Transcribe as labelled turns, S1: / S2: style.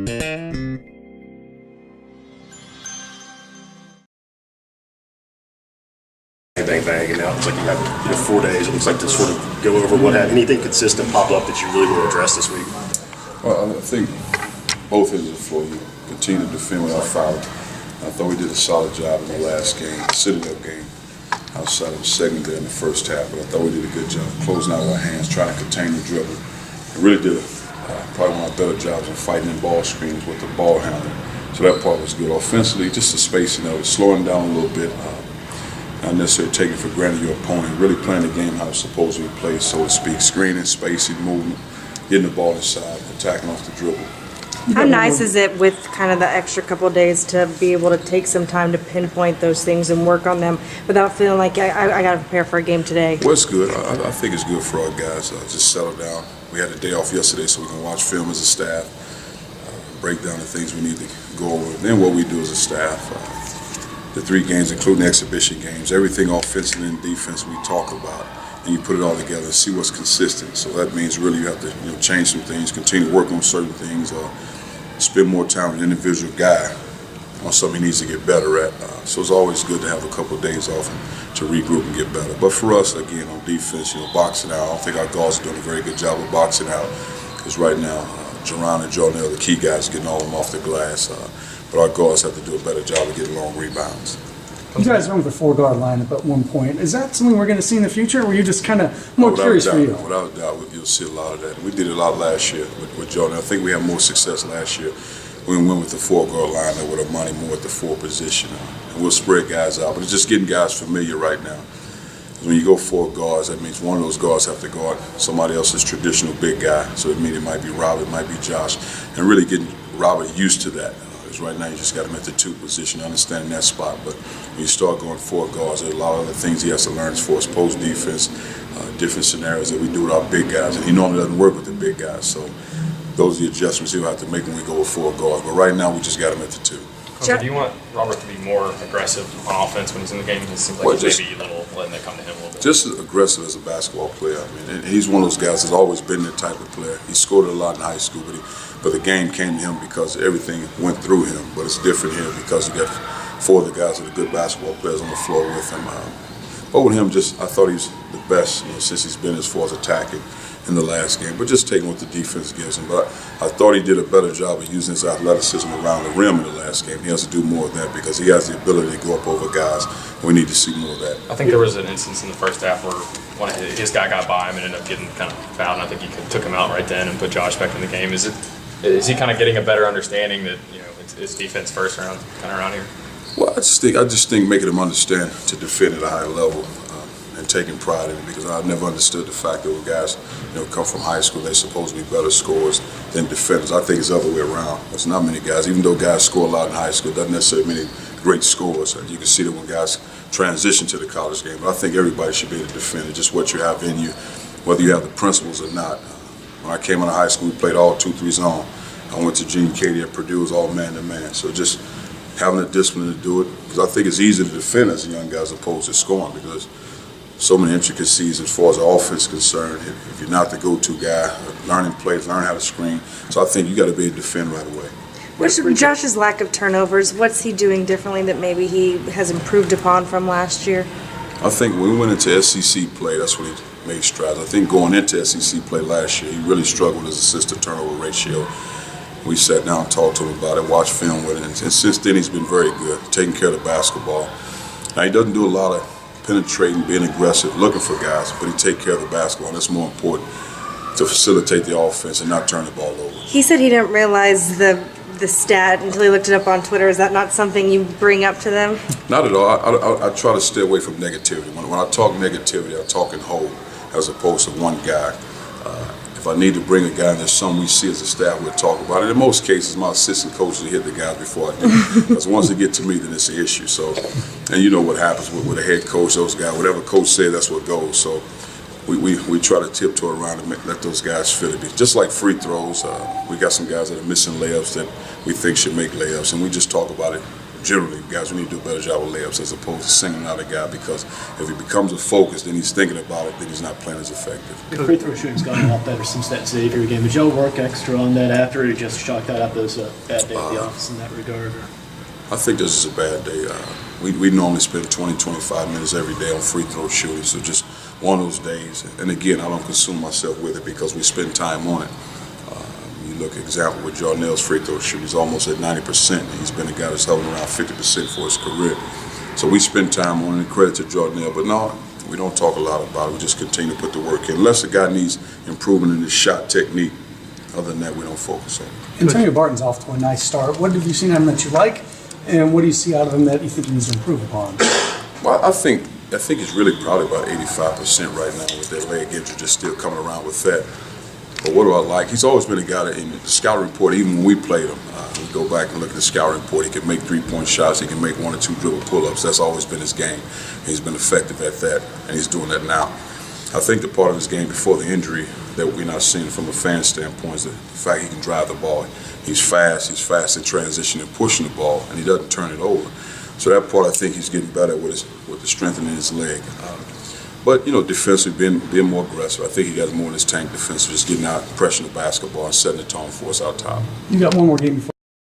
S1: Bang, bang, and now it's like you have 4 days. It looks like to sort of go over what had anything consistent pop up that you really want to address this week.
S2: Well, I think both ends of the floor, you continue to defend without fouling. I thought we did a solid job in the last game, the Citadel game, outside of the segment there in the first half. But I thought we did a good job closing out with our hands, trying to contain the dribble. We really did probably one of our better jobs in fighting in ball screens with the ball handling. So that part was good. Offensively, just the spacing of it, slowing down a little bit. Not necessarily taking for granted your opponent, really playing the game how it's supposed to be played, so to speak. Screening, spacing, movement, getting the ball inside, attacking off the dribble.
S3: How nice is it with kind of the extra couple of days to be able to take some time to pinpoint those things and work on them without feeling like I got to prepare for a game today?
S2: Well, it's good. I think it's good for our guys. Just settle down. We had a day off yesterday so we can watch film as a staff, break down the things we need to go over. Then what we do as a staff, the 3 games, including the exhibition games, everything offensively and defense we talk about, and you put it all together and see what's consistent. So that means really you have to change some things, continue to work on certain things, spend more time with an individual guy on something he needs to get better at. So it's always good to have a couple of days off and to regroup and get better. But for us, again, on defense, boxing out, I don't think our guards are doing a very good job of boxing out, because right now, Jerron and Jonell, the key guys, getting all of them off the glass. But our guards have to do a better job of getting long rebounds.
S4: You guys went with a 4-guard lineup at one point. Is that something we're going to see in the future, or were you just kind of more curious for you?
S2: Without a doubt, you'll see a lot of that. We did a lot last year with Jordan. I think we had more success last year. We went with the 4-guard lineup with Amani more at the 4 position. And we'll spread guys out, but it's just getting guys familiar right now. When you go 4 guards, that means one of those guards have to guard somebody else's traditional big guy. So it means it might be Robert, it might be Josh, and really getting Robert used to that. Right now, you just got him at the 2 position, understanding that spot. But when you start going 4 guards, there are a lot of other things he has to learn as far as post defense, different scenarios that we do with our big guys. And he normally doesn't work with the big guys. So those are the adjustments he'll have to make when we go with 4 guards. But right now, we just got him at the 2.
S5: So do you want Robert to be more aggressive on offense when he's in the game? It seems like he's maybe letting it come to him a little bit.
S2: Just as aggressive as a basketball player. I mean, he's one of those guys that's always been that type of player. He scored a lot in high school, but the game came to him because everything went through him. But it's different here because you got 4 of the guys that are good basketball players on the floor with him. But with him, I thought he was the best since he's been as far as attacking in the last game, but just taking what the defense gives him. But I thought he did a better job of using his athleticism around the rim in the last game. He has to do more of that because he has the ability to go up over guys. We need to see more of that.
S5: I think there was an instance in the first half where his guy got by him and ended up getting kind of fouled, and I think he took him out right then and put Josh back in the game. Is he kind of getting a better understanding that it's defense first around here?
S2: Well, I just think making him understand to defend at a high level. And taking pride in it, because I've never understood the fact that when guys come from high school, they're supposed to be better scorers than defenders. I think it's the other way around. There's not many guys, even though guys score a lot in high school, doesn't necessarily mean great scorers. You can see that when guys transition to the college game. But I think everybody should be able to defend it, just what you have in you, whether you have the principles or not. When I came out of high school, we played all 2-3 zone. I went to Gene Katie at Purdue, it was all man-to-man. So just having the discipline to do it, because I think it's easy to defend as a young guy as opposed to scoring, because so many intricacies as far as the offense is concerned. If you're not the go-to guy, learning plays, learn how to screen. So I think you got to be able to defend right away.
S3: What's Josh's lack of turnovers? What's he doing differently that maybe he has improved upon from last year?
S2: I think when we went into SEC play, that's when he made strides. I think going into SEC play last year, he really struggled with his assist-to-turnover ratio. We sat down and talked to him about it, watched film with it, and since then he's been very good, taking care of the basketball. Now he doesn't do a lot of penetrating, being aggressive, looking for guys, but he take care of the basketball, and that's more important to facilitate the offense and not turn the ball over.
S3: He said he didn't realize the stat until he looked it up on Twitter. Is that not something you bring up to them?
S2: Not at all. I try to stay away from negativity. When I talk negativity, I talk in whole as opposed to one guy. If I need to bring a guy and there's something we see as a staff, we'll talk about it. In most cases, my assistant coaches will hit the guys before I do. Because once they get to me, then it's an issue. So, and you know what happens with a head coach, those guys, whatever coach says, that's what goes. So we try to tiptoe around and let those guys feel it. Just like free throws, we got some guys that are missing layups that we think should make layups, and we just talk about it generally, guys, we need to do a better job with layups as opposed to singling out a guy, because if he becomes a focus, then he's thinking about it, then he's not playing as effective.
S6: Your free throw shooting's gotten a lot better since that Xavier game. Did y'all work extra on that after, or just chalk that up as a bad day at the office in that regard? Or?
S2: I think this is a bad day. We normally spend 20, 25 minutes every day on free throw shooting, so just one of those days. And again, I don't consume myself with it because we spend time on it. You look, example, with Jarnell's free throw shooting, he's almost at 90%. And he's been a guy that's hovering around 50% for his career. So we spend time on it, and credit to Jarnell. But no, we don't talk a lot about it. We just continue to put the work in. Unless a guy needs improvement in his shot technique, other than that, we don't focus on it.
S4: Antonio Barton's off to a nice start. What have you seen out of him that you like, and what do you see out of him that you think he needs to improve upon?
S2: Well, I think he's really probably about 85% right now with that leg injury, just still coming around with that. But what do I like? He's always been a guy that in the scout report, even when we played him, we go back and look at the scout report, he can make three-point shots, he can make 1 or 2 dribble pull-ups. That's always been his game. He's been effective at that, and he's doing that now. I think the part of his game before the injury that we're not seeing from a fan standpoint is the fact he can drive the ball. He's fast in transition and pushing the ball, and he doesn't turn it over. So that part I think he's getting better with the strengthening his leg. But, you know, defensively, being more aggressive. I think he got more in his tank defensively, just getting out, pressing the basketball, and setting the tone for us out top.
S4: You got one more game before